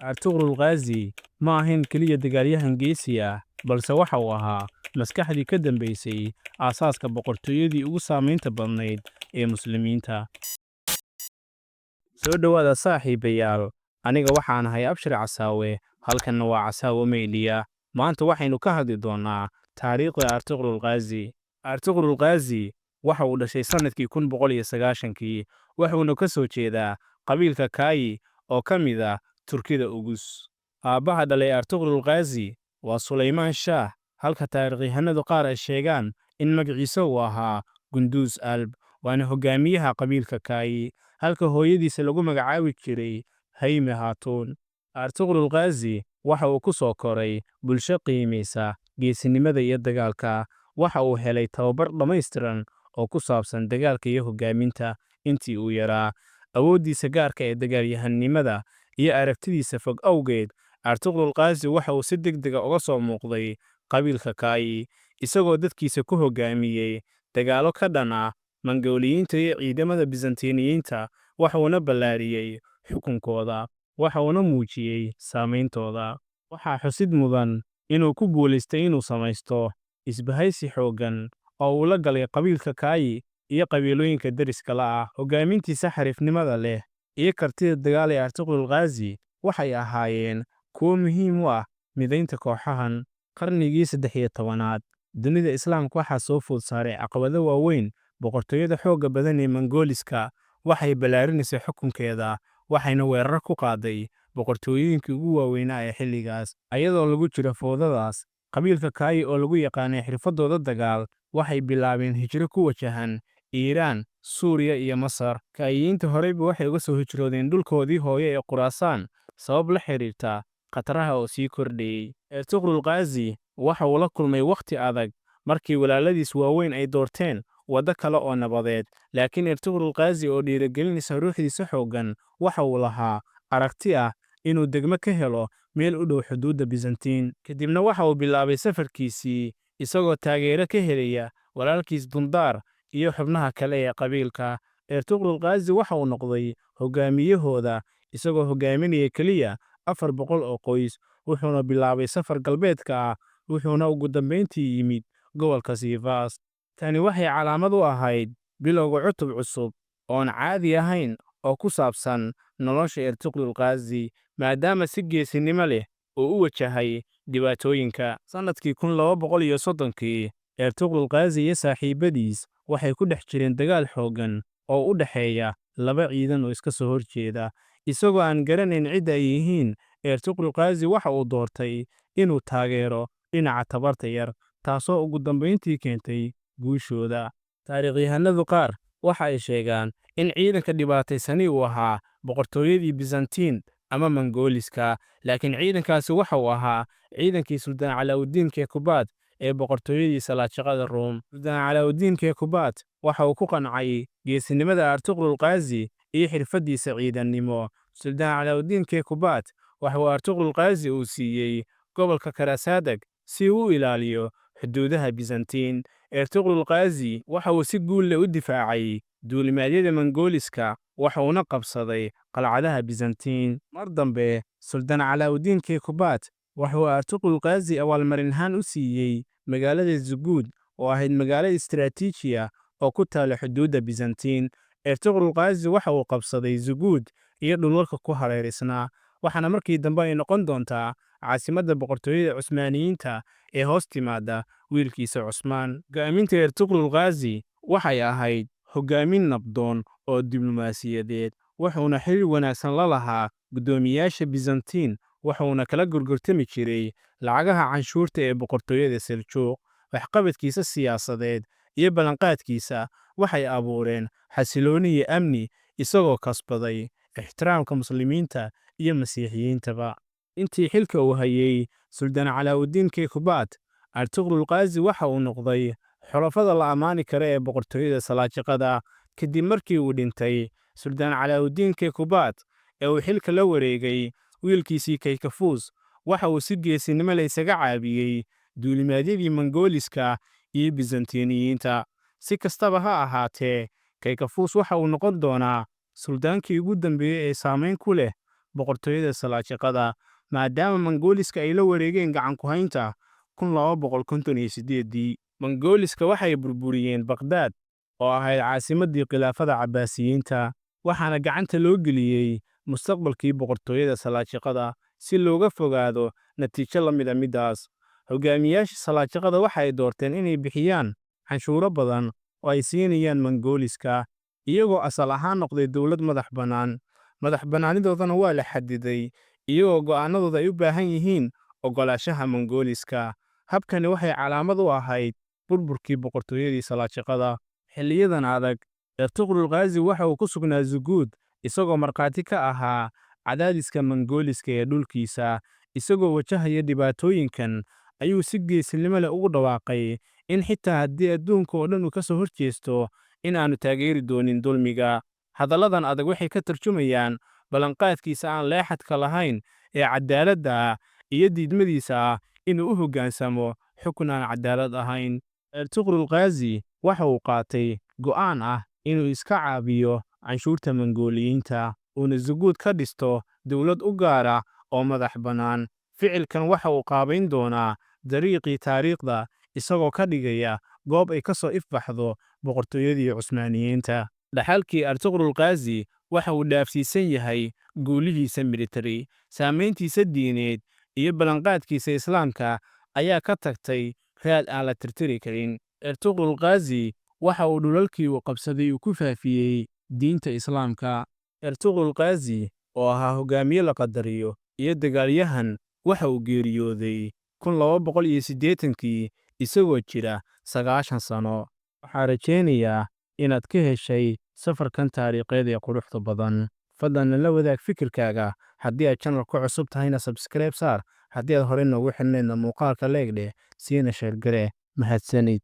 Artuqrul Ghazi ma ahayn keliya dagaalyahan geesi ah, balse waxa uu ahaa maskaxdii ka dambaysay aasaaska boqortooyadii ugu saamaynta badnayd ee Muslimiinta. Soo dhowaada saaxiibayaal, aniga waxaan ahay Abshir Casaawe, halkanna waa Casaawe Media. Maanta waxaynu ka hadli doonnaa taariikhda Artuqrul Ghazi. Artuqrul Ghazi waxa uu dhashay sannadkii 190kii, wuxuuna ka soo jeedaa qabiilka Kaayi oo ka mid ah Turkida Ugus. Aabbaha dhalay Artuqrul Ghazi waa Sulaymaan Shaah, halka taariikhayahanadu qaar ay sheegaan in magaciisa uu ahaa Gunduuz Alb, waana hogaamiyaha qabiilka Kaayi, halka hooyadiisa lagu magacaabi jiray Hayme Haatuun. Artuqrul Ghazi waxa uu ku soo koray bulsho qiimaysa geesinimada iyo dagaalka. Waxa uu helay tababar dhammaystiran oo ku saabsan dagaalka iyo hogaaminta intii uu yaraa. Awooddiisa gaarka ee dagaalyahannimada iyo aragtidiisa fog awgeed, Artuqrul Ghazi waxa uu si degdeg ah uga soo muuqday qabiilka Kaayi, isagoo dadkiisa ku hogaamiyey dagaallo ka dhan ah Mongooliyiinta iyo ciidamada Byzantiniyiinta. Waxa uuna ballaariyey xukunkooda, waxa uuna muujiyey saameyntooda. Waxaa xusid mudan inuu ku guulaystay inuu samaysto isbahaysi xooggan oo uu la galay qabiilka Kaayi iyo qabiilooyinka deriska la ah. Hogaamintiisa xariifnimada leh iyo kartida dagaal ee Artuqrul Ghazi waxay ahaayeen kuwo muhiim u ah midaynta kooxahan. Qarnigii 13aad, dunida Islaamka waxaa soo food saaray caqabado waaweyn. Boqortooyada xoogga badan ee Mongooliska waxay ballaarinaysay xukunkeeda, waxayna weerar ku qaaday boqortooyooyinkii ugu waaweynaa ee xilligaas. Ayadoo lagu jiro foodadaas, qabiilka Kaayi oo lagu yaqaanay xirfadooda dagaal waxay bilaabeen hijro ku wajahan Iiraan, Suuriya iyo Masar. Kaayiyiinta horeyba waxay uga soo hijroodeen dhulkoodii hooyo ee Khuraasaan sabab la xiriirta khataraha oo sii kordhayey. Artuqrul Ghazi waxa uu la kulmay wakhti adag markii walaaladiis waaweyn ay doorteen waddo kale oo nabadeed, laakiin Artuqrul Ghazi oo dhiirigelinaysa ruuxdiisa xooggan waxa uu lahaa aragti ah inuu degmo ka helo meel u dhow xuduudda Byzantine. Kadibna waxa uu bilaabay safarkiisii isagoo taageero ka helaya walaalkiis Dundaar iyo xubnaha kale ee qabiilka. Artuqrul Ghazi waxa uu noqday hogaamiyahooda isagoo hogaaminaya keliya 400 oo qoys, wuxuuna bilaabay safar galbeedka ah, wuxuuna ugu dambeyntii yimid gobolka Sivas. Tani waxay calaamad u ahayd bilowga cutub cusub oon caadi ahayn oo ku saabsan nolosha Artuqrul Ghazi, maadaama si geesinimo leh uu u wajahay dhibaatooyinka. Sannadkii 1230kii, Artuqrul Ghazi iyo saaxiibadiis waxay ku dhex jireen dagaal xooggan oo u dhexeeya laba ciidan oo iska soo horjeeda. Isagoo aan garanayn cidda ay yihiin, Artuqrul Ghazi waxa uu doortay inuu taageero dhinaca tabarta yar, taasoo ugu dambeyntii keentay guushooda. Taariikhayahanadu qaar waxa ay sheegaan in ciidanka dhibaataysani uu ahaa boqortooyadii Byzantine ama Mongooliska, laakiin ciidankaasi waxa uu ahaa ciidankii Suldaan Calaawudiin Keykubat ee boqortooyadii Salaajaqada Room. Suldaan Calaawudiin Keykubat waxa uu ku qancay geesinimada Artuqrul Ghazi iyo xirfadiisa ciidannimo. Suldaan Calaawudiin Keykubat waxa uu Artuqrul Ghazi uu siiyey gobolka Karasadag si uu u ilaaliyo xuduudaha Byzantine. Artuqrul Ghazi waxa uu si guul leh u difaacay duulimaadyada Mongooliska, waxa uuna qabsaday qalcadaha Byzantine. Mar dambe, Suldaan Calaawudiin Keykubat waxa uu Artuqrul Ghazi abaalmarin ahaan u siiyey magaalada Zuguud oo ahayd magaalo istiraatiiji ah oo ku taalla xuduudda Byzantine. Artuqrul Ghazi waxa uu qabsaday Zuguud iyo dhulalka ku hareeraysnaa, waxaana markii dambe ay noqon doontaa caasimadda boqortooyada Cusmaaniyiinta ee hoos timaadda wiilkiisa Cusmaan. Hogaaminta Artuqrul Ghazi waxay ahayd hogaamin nabdoon oo diblomaasiyadeed, wuxuuna xiriir wanaagsan la lahaa guddoomiyaasha Byzantine, wuxuuna kala gorgortami jiray lacagaha canshuurta ee boqortooyada Seljuq. Waxqabadkiisa siyaasadeed iyo ballanqaadkiisa waxay abuureen xasilooni iyo amni, isagoo kasbaday ixtiraamka Muslimiinta iyo Masiixiyiintaba. Intii xilka uu hayay Suldaan Calaawudiin Keykubat, Artuqrul Ghazi waxa uu noqday xulafada la ammaani kara ee boqortooyada Salaajaqada. Kadib markii uu dhintay Suldaan Calaawudiin Keykubat ee uu xilka la wareegay wiilkiisii Keykafuus, waxa uu si geesinimo leh isaga caabiyey duulimaadyadii Mongooliska iyo Byzantiniyiinta. Si kastaba ha ahaatee, Keykafuus waxa uu noqon doonaa suldaankii ugu dambeeyey ee saameyn ku leh boqortooyada Salaajiqada, maadaama Mongooliska ay la wareegeen gacan ku haynta 1258. Mongooliska waxay burburiyeen Baghdad oo ahayd caasimaddii khilaafada Cabbaasiyiinta, waxaana gacanta loo geliyey mustaqbalkii boqortooyada Salaajiqada si looga fogaado natiijo la mid ah middaas. Hogaamiyaasha Salaajiqada waxay doorteen inay bixiyaan canshuuro badan oo ay siinayaan Mongooliska, iyagoo asal ahaan noqday dowlad madax bannaan. Madax bannaanidoodana waa la xadiday, iyagoo go'aanadooda ay u baahan yihiin oggolaanshaha Mongooliska. Habkani waxay calaamad u ahayd burburkii boqortooyadii Salaajiqada. Xilliyadan adag, Ertugrul Ghazi waxa uu ku sugnaa Zuguud, isagoo markhaati ka ahaa cadaadiska Mongooliska ee dhulkiisa. Isagoo wajahaya dhibaatooyinkan, ayuu si geesinimo leh ugu dhawaaqay in xitaa haddii adduunka oo dhan uu ka soo horjeesto, in aanu taageeri doonin dulmiga. Hadalladan adag waxay ka tarjumayaan ballanqaadkiisa aan leexadka lahayn ee cadaaladda ah iyo diidmadiisa ah inuu u hoggaansamo xukun aan cadaalad ahayn. Ertugrul Ghazi waxa uu qaatay go'aan ah inuu iska caabiyo canshuurta Mongooliyiinta, uuna Zuguud ka dhisto dowlad u gaar ah oo madax bannaan. Ficilkan waxa uu qaabayn doonaa dariiqii taariikhda, isagoo ka dhigaya goob ay ka soo ifbaxdo boqortooyadii Cusmaaniyiinta. Dhaxalkii Ertugrul Ghazi waxa uu dhaafsiisan yahay guulihiisa militari, saamayntiisa diineed iyo ballanqaadkiisa Islaamka ayaa ka tagtay raad aan la tirtiri karin. Ertugrul Ghazi waxa uu dhulalkii uu qabsaday uu ku faafiyey diinta Islaamka. Ertugrul Ghazi oo ahaa hogaamiye la qadariyo iyo dagaalyahan, waxa uu geeriyooday 1280kii isagoo jira 90 sano. Waxaan rajaynayaa inaad ka heshay safarkan taariikheed ee quruxda badan. Fadlan nala wadaag fikirkaaga. Haddii aad channel-ka cusub tahayna subscribe saar. Haddii aad horey noogu xirnaydna muuqaalka like dheh, siina share garee. Mahadsanid.